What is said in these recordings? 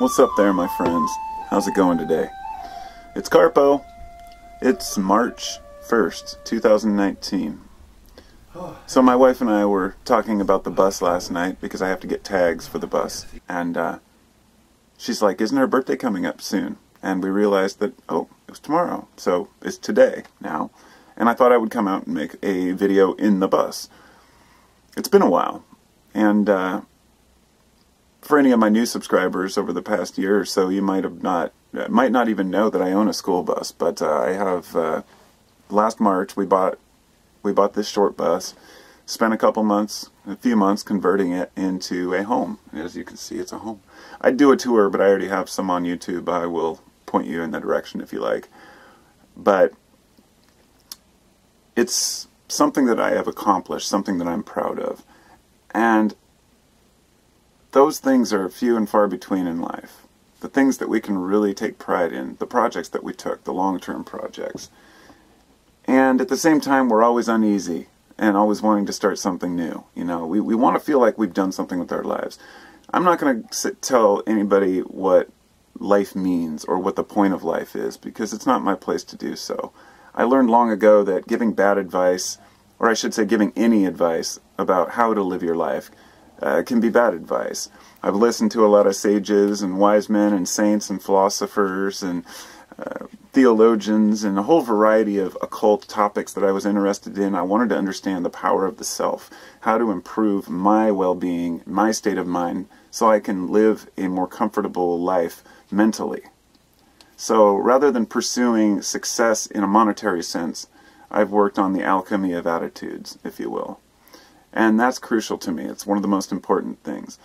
What's up there, my friends? How's it going today? It's Carpo. It's March 1st, 2019. So my wife and I were talking about the bus last night because I have to get tags for the bus. And she's like, isn't her birthday coming up soon? And we realized that, oh, it was tomorrow. So it's today now. And I thought I would come out and make a video in the bus. It's been a while. And for any of my new subscribers over the past year or so, you might not even know that I own a school bus. But I have, last March we bought this short bus, spent a few months converting it into a home. As you can see, it's a home. I'd do a tour, but I already have some on YouTube. I will point you in that direction if you like. But it's something that I have accomplished, something that I'm proud of. And those things are few and far between in life. The things that we can really take pride in, the projects that we took, the long-term projects. And at the same time, we're always uneasy and always wanting to start something new. You know, we want to feel like we've done something with our lives. I'm not going to tell anybody what life means or what the point of life is, because it's not my place to do so. I learned long ago that giving bad advice, or I should say giving any advice about how to live your life, can be bad advice. I've listened to a lot of sages and wise men and saints and philosophers and theologians and a whole variety of occult topics that I was interested in. I wanted to understand the power of the self, how to improve my well-being, my state of mind, so I can live a more comfortable life mentally. So rather than pursuing success in a monetary sense, I've worked on the alchemy of attitudes, if you will. And that's crucial to me. It's one of the most important things.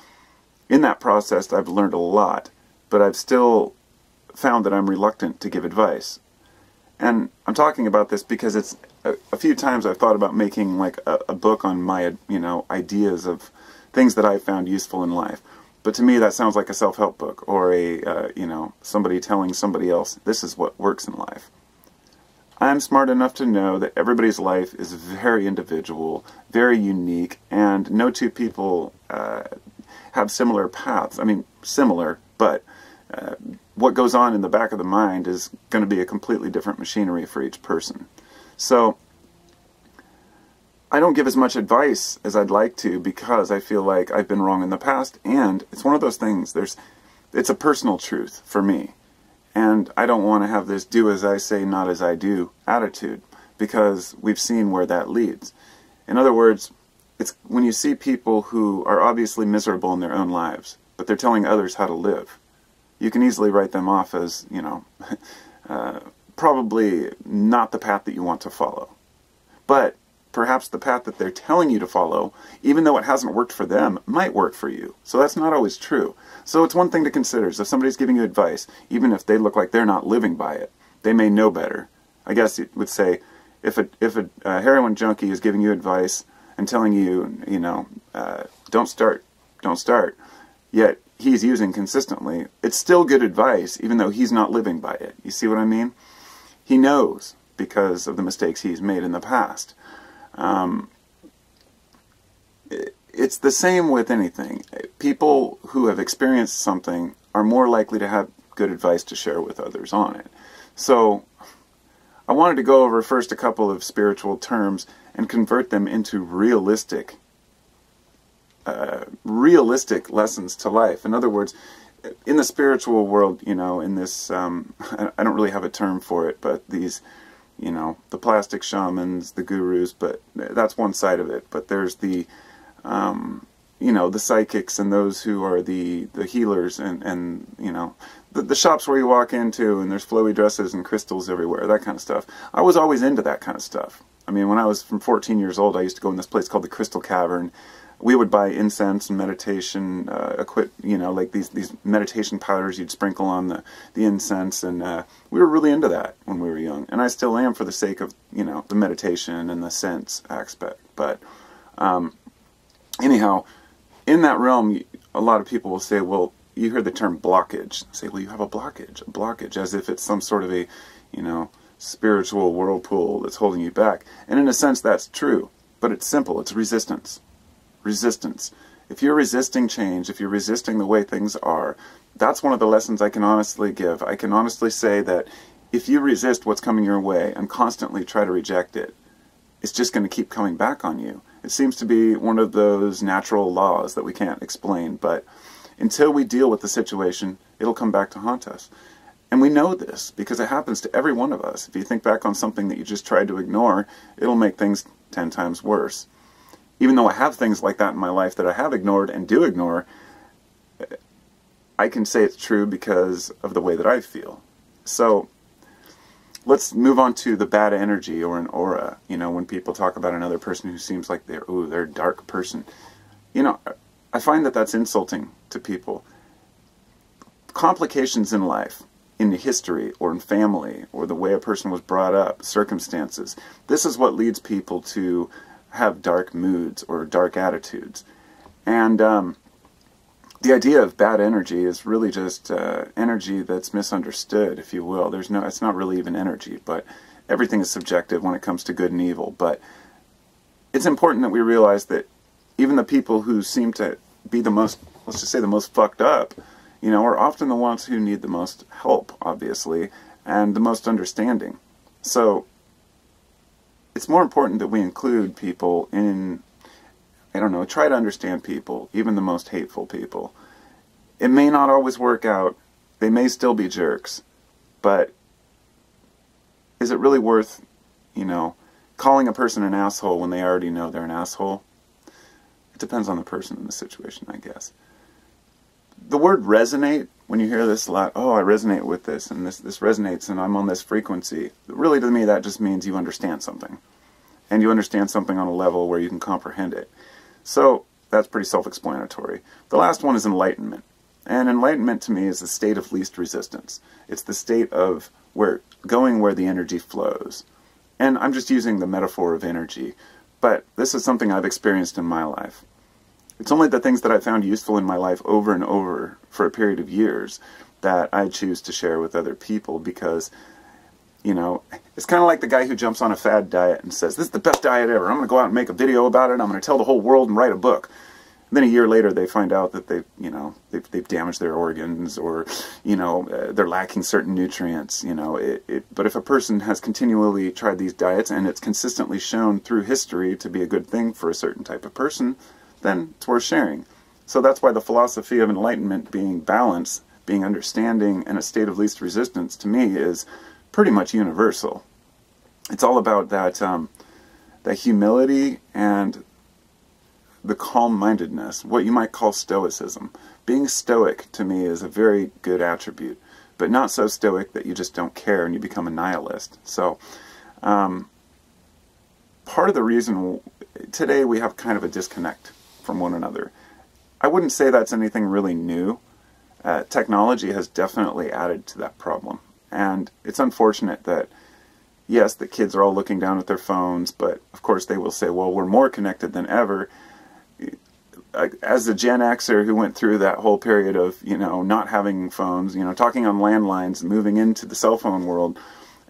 In that process, I've learned a lot, but I've still found that I'm reluctant to give advice. And I'm talking about this because it's a few times I've thought about making like a book on my, ideas of things that I found useful in life. But to me, that sounds like a self-help book or a, somebody telling somebody else, this is what works in life. I'm smart enough to know that everybody's life is very individual, very unique, and no two people have similar paths. I mean, similar, but what goes on in the back of the mind is going to be a completely different machinery for each person. So I don't give as much advice as I'd like to because I feel like I've been wrong in the past, and it's one of those things, it's a personal truth for me. And I don't want to have this do as I say, not as I do attitude, because we've seen where that leads. In other words, it's when you see people who are obviously miserable in their own lives, but they're telling others how to live, you can easily write them off as, probably not the path that you want to follow. But perhaps the path that they're telling you to follow, even though it hasn't worked for them, might work for you. So that's not always true. So it's one thing to consider. So if somebody's giving you advice, even if they look like they're not living by it, they may know better. I guess it would say, if a heroin junkie is giving you advice and telling you, don't start, yet he's using consistently, it's still good advice, even though he's not living by it. You see what I mean? He knows because of the mistakes he's made in the past. It's the same with anything. People who have experienced something are more likely to have good advice to share with others on it. So I wanted to go over first a couple of spiritual terms and convert them into realistic lessons to life. In other words, in the spiritual world, in this, I don't really have a term for it, but these, the plastic shamans, the gurus, but that's one side of it. But there's the, the psychics and those who are the healers and the shops where you walk into and there's flowy dresses and crystals everywhere, that kind of stuff. I was always into that kind of stuff. I mean, when I was from 14 years old, I used to go in this place called the Crystal Cavern. We would buy incense and meditation like these meditation powders you'd sprinkle on the incense, and we were really into that when we were young, and I still am for the sake of the meditation and the sense aspect. But anyhow, in that realm, a lot of people will say, well, you hear the term blockage. Say, well, you have a blockage, as if it's some sort of a spiritual whirlpool that's holding you back. And in a sense, that's true, but it's simple. It's resistance. If you're resisting change, if you're resisting the way things are, that's one of the lessons I can honestly give. I can honestly say that if you resist what's coming your way and constantly try to reject it, it's just going to keep coming back on you. It seems to be one of those natural laws that we can't explain, but until we deal with the situation, it'll come back to haunt us. And we know this because it happens to every one of us. If you think back on something that you just tried to ignore, it'll make things 10 times worse. Even though I have things like that in my life that I have ignored and do ignore, I can say it's true because of the way that I feel. So let's move on to the bad energy or an aura. You know, when people talk about another person who seems like they're a dark person. You know, I find that that's insulting to people. Complications in life, in history or in family or the way a person was brought up, circumstances, this is what leads people to have dark moods or dark attitudes. And the idea of bad energy is really just energy that's misunderstood, if you will. It's not really even energy, but everything is subjective when it comes to good and evil. But it's important that we realize that even the people who seem to be the most, let's just say the most fucked up, you know, are often the ones who need the most help, obviously, and the most understanding. So it's more important that we include people in, I don't know, try to understand people, even the most hateful people. It may not always work out. They may still be jerks. But is it really worth, you know, calling a person an asshole when they already know they're an asshole? It depends on the person and the situation, I guess. The word resonate, when you hear this a lot, oh, I resonate with this, and this resonates, and I'm on this frequency. Really, to me, that just means you understand something. And you understand something on a level where you can comprehend it. So, that's pretty self-explanatory. The last one is enlightenment. And enlightenment, to me, is the state of least resistance. It's the state of going where the energy flows. And I'm just using the metaphor of energy, but this is something I've experienced in my life. It's only the things that I found useful in my life over and over for a period of years that I choose to share with other people because, you know, it's kind of like the guy who jumps on a fad diet and says, this is the best diet ever. I'm going to go out and make a video about it. I'm going to tell the whole world and write a book. And then a year later they find out that they've damaged their organs or, you know, they're lacking certain nutrients, you know. But if a person has continually tried these diets and it's consistently shown through history to be a good thing for a certain type of person, then it's worth sharing. So that's why the philosophy of enlightenment being balance, being understanding, and a state of least resistance, to me, is pretty much universal. It's all about that humility and the calm-mindedness, what you might call stoicism. Being stoic, to me, is a very good attribute, but not so stoic that you just don't care and you become a nihilist. So, part of the reason today we have kind of a disconnect from one another. I wouldn't say that's anything really new. Technology has definitely added to that problem. And it's unfortunate that, yes, the kids are all looking down at their phones, but of course they will say, well, we're more connected than ever. As a Gen Xer who went through that whole period of, you know, not having phones, you know, talking on landlines, moving into the cell phone world,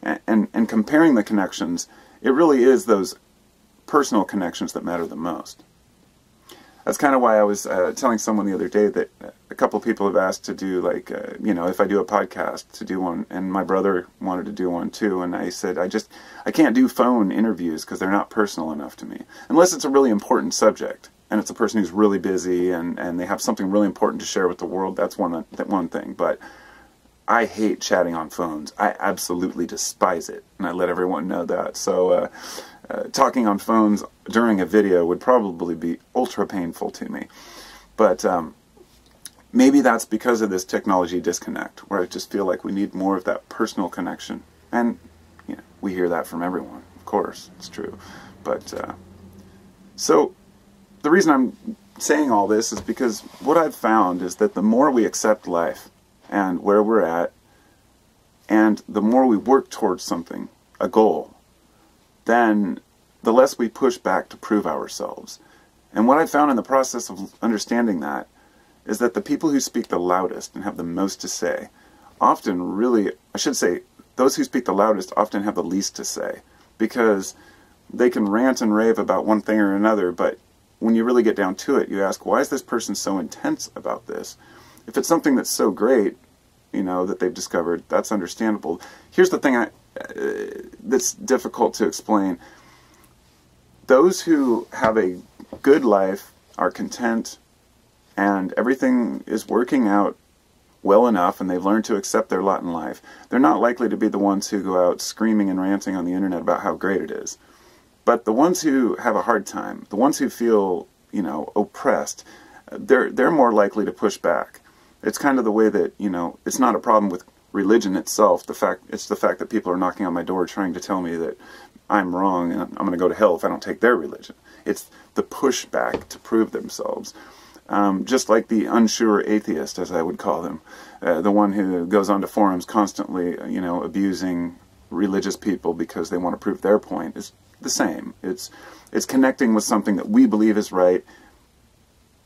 and comparing the connections, it really is those personal connections that matter the most. That's kind of why I was telling someone the other day that a couple people have asked to do, like, you know, if I do a podcast, to do one, and my brother wanted to do one too, and I said, I can't do phone interviews because they're not personal enough to me. Unless it's a really important subject, and it's a person who's really busy, and they have something really important to share with the world, that's one thing, but I hate chatting on phones. I absolutely despise it, and I let everyone know that. So, talking on phones during a video would probably be ultra painful to me. But maybe that's because of this technology disconnect, where I just feel like we need more of that personal connection. And you know, we hear that from everyone, of course, it's true. But so the reason I'm saying all this is because what I've found is that the more we accept life and where we're at, and the more we work towards something, a goal, then the less we push back to prove ourselves. And what I found in the process of understanding that is that the people who speak the loudest and have the most to say often really, I should say, those who speak the loudest often have the least to say, because they can rant and rave about one thing or another, but when you really get down to it, you ask, why is this person so intense about this? If it's something that's so great, you know, that they've discovered, that's understandable. Here's the thing that's difficult to explain. Those who have a good life are content and everything is working out well enough and they've learned to accept their lot in life, they're not likely to be the ones who go out screaming and ranting on the internet about how great it is. But the ones who have a hard time, the ones who feel, you know, oppressed, they're more likely to push back. It's kind of the way that, you know, it's not a problem with religion itself. It's the fact that people are knocking on my door trying to tell me that I'm wrong and I'm going to go to hell if I don't take their religion. It's the pushback to prove themselves. Just like the unsure atheist, as I would call them, the one who goes onto forums constantly, you know, abusing religious people because they want to prove their point, is the same. It's connecting with something that we believe is right.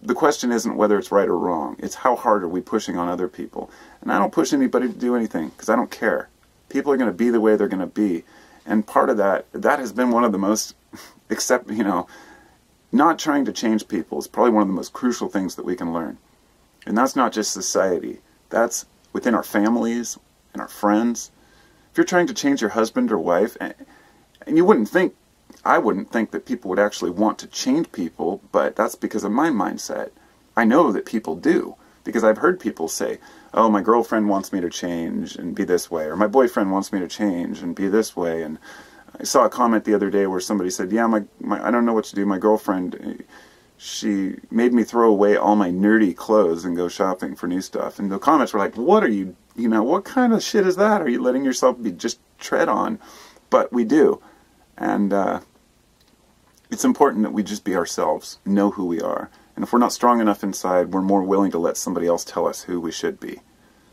The question isn't whether it's right or wrong. It's how hard are we pushing on other people. And I don't push anybody to do anything because I don't care. People are going to be the way they're going to be. And part of that has been one of the most, not trying to change people is probably one of the most crucial things that we can learn. And that's not just society. That's within our families and our friends. If you're trying to change your husband or wife, and I wouldn't think that people would actually want to change people, but that's because of my mindset. I know that people do, because I've heard people say, oh, my girlfriend wants me to change and be this way, or my boyfriend wants me to change and be this way. And I saw a comment the other day where somebody said, yeah, I don't know what to do. My girlfriend, she made me throw away all my nerdy clothes and go shopping for new stuff. And the comments were like, what are you, what kind of shit is that? Are you letting yourself be just tread on? But we do. And it's important that we just be ourselves, know who we are. And if we're not strong enough inside, we're more willing to let somebody else tell us who we should be.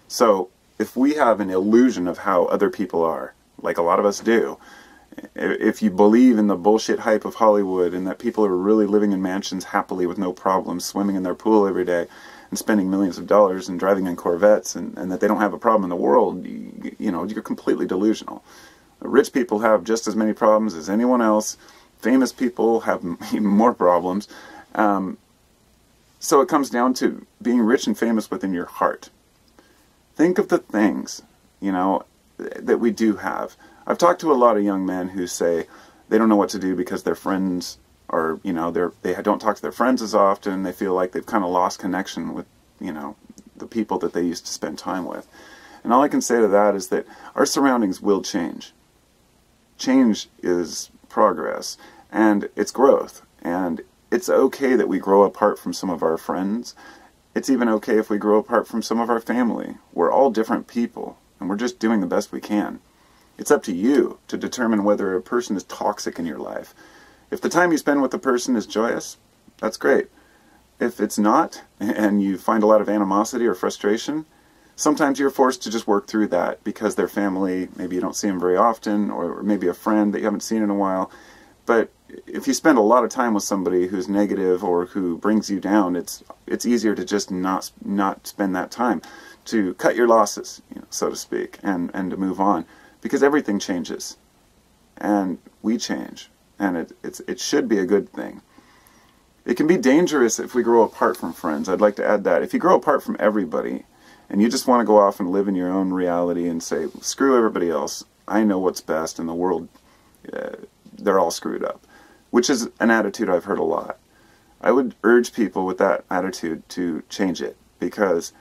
So if we have an illusion of how other people are, like a lot of us do, if you believe in the bullshit hype of Hollywood and that people are really living in mansions happily with no problems, swimming in their pool every day and spending millions of dollars and driving in Corvettes and that they don't have a problem in the world, you're completely delusional. Rich people have just as many problems as anyone else. Famous people have even more problems. So it comes down to being rich and famous within your heart. Think of the things, that we do have. I've talked to a lot of young men who say they don't know what to do because their friends are, they don't talk to their friends as often. They feel like they've kind of lost connection with, the people that they used to spend time with. And all I can say to that is that our surroundings will change. Change is progress, and it's growth, and it's okay that we grow apart from some of our friends. It's even okay if we grow apart from some of our family. We're all different people, and we're just doing the best we can. It's up to you to determine whether a person is toxic in your life. If the time you spend with a person is joyous, that's great. If it's not, and you find a lot of animosity or frustration, sometimes you're forced to just work through that because their family, maybe you don't see them very often, or maybe a friend that you haven't seen in a while. But if you spend a lot of time with somebody who's negative or who brings you down, it's easier to just not spend that time, to cut your losses, so to speak, and to move on, because everything changes, and we change, and it should be a good thing. It can be dangerous if we grow apart from friends. I'd like to add that. If you grow apart from everybody, and you just want to go off and live in your own reality and say, screw everybody else, I know what's best, in the world, they're all screwed up, which is an attitude I've heard a lot. I would urge people with that attitude to change it, because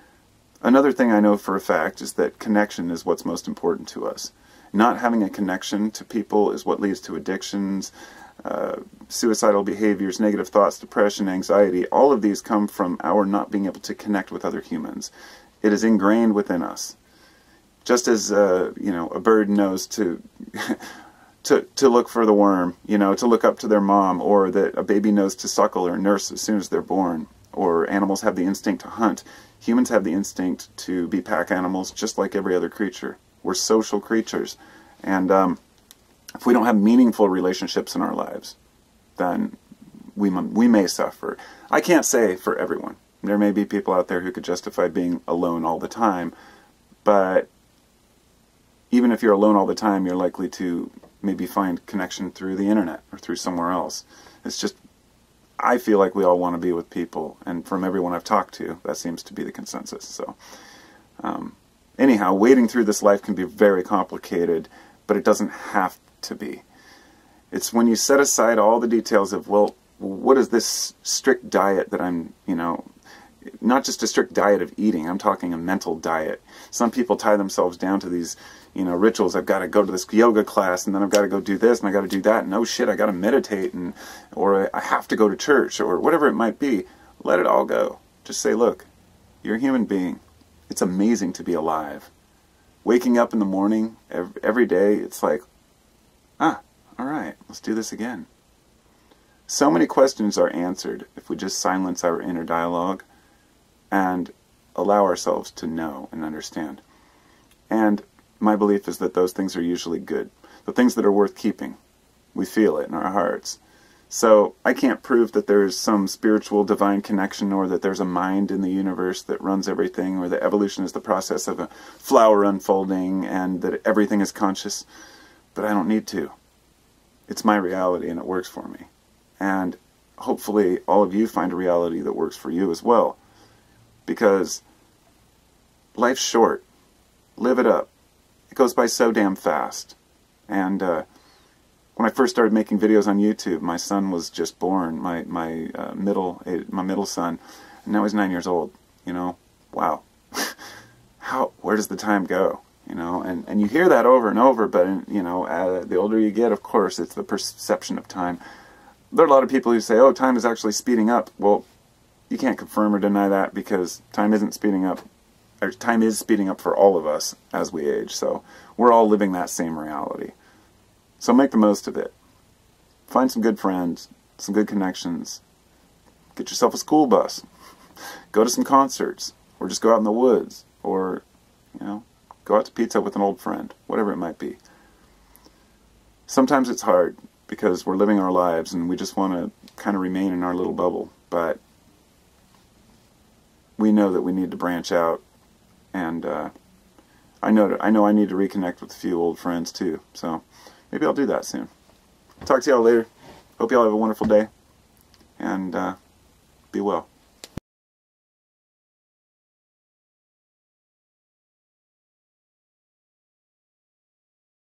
another thing I know for a fact is that connection is what's most important to us. Not having a connection to people is what leads to addictions, suicidal behaviors, negative thoughts, depression, anxiety. All of these come from our not being able to connect with other humans. It is ingrained within us. Just as a bird knows to look for the worm, to look up to their mom, or that a baby knows to suckle or nurse as soon as they're born, or animals have the instinct to hunt. Humans have the instinct to be pack animals just like every other creature. We're social creatures. And if we don't have meaningful relationships in our lives, then we may suffer. I can't say for everyone. There may be people out there who could justify being alone all the time, but even if you're alone all the time, you're likely to maybe find connection through the internet or through somewhere else. It's just I feel like we all want to be with people, and from everyone I've talked to, that seems to be the consensus. So, anyhow, wading through this life can be very complicated, but it doesn't have to be. It's when you set aside all the details of, well, what is this strict diet that I'm, not just a strict diet of eating, I'm talking a mental diet. Some people tie themselves down to these, rituals. I've got to go to this yoga class, and then I've got to go do this, and I've got to do that, and oh shit, I got to meditate, or I have to go to church, or whatever it might be. Let it all go. Just say, look, you're a human being. It's amazing to be alive. Waking up in the morning, every day, it's like, all right, let's do this again. So many questions are answered if we just silence our inner dialogue and allow ourselves to know and understand. And my belief is that those things are usually good. The things that are worth keeping. We feel it in our hearts. So I can't prove that there's some spiritual divine connection, or that there's a mind in the universe that runs everything, or that evolution is the process of a flower unfolding, and that everything is conscious. But I don't need to. It's my reality, and it works for me. And hopefully all of you find a reality that works for you as well. Because life's short. Live it up. It goes by so damn fast. And when I first started making videos on YouTube, my son was just born, my middle son, and now he's 9 years old. Wow. Where does the time go? And you hear that over and over, but the older you get, of course, it's the perception of time. There are a lot of people who say, oh, time is actually speeding up. Well, you can't confirm or deny that, because time isn't speeding up. Or time is speeding up for all of us as we age. So we're all living that same reality. So make the most of it. Find some good friends, some good connections. Get yourself a school bus. Go to some concerts, or just go out in the woods, or, go out to pizza with an old friend, whatever it might be. Sometimes it's hard, because we're living our lives and we just want to kind of remain in our little bubble, but we know that we need to branch out, and I know I need to reconnect with a few old friends too, so maybe I'll do that soon. Talk to y'all later. Hope y'all have a wonderful day, and be well.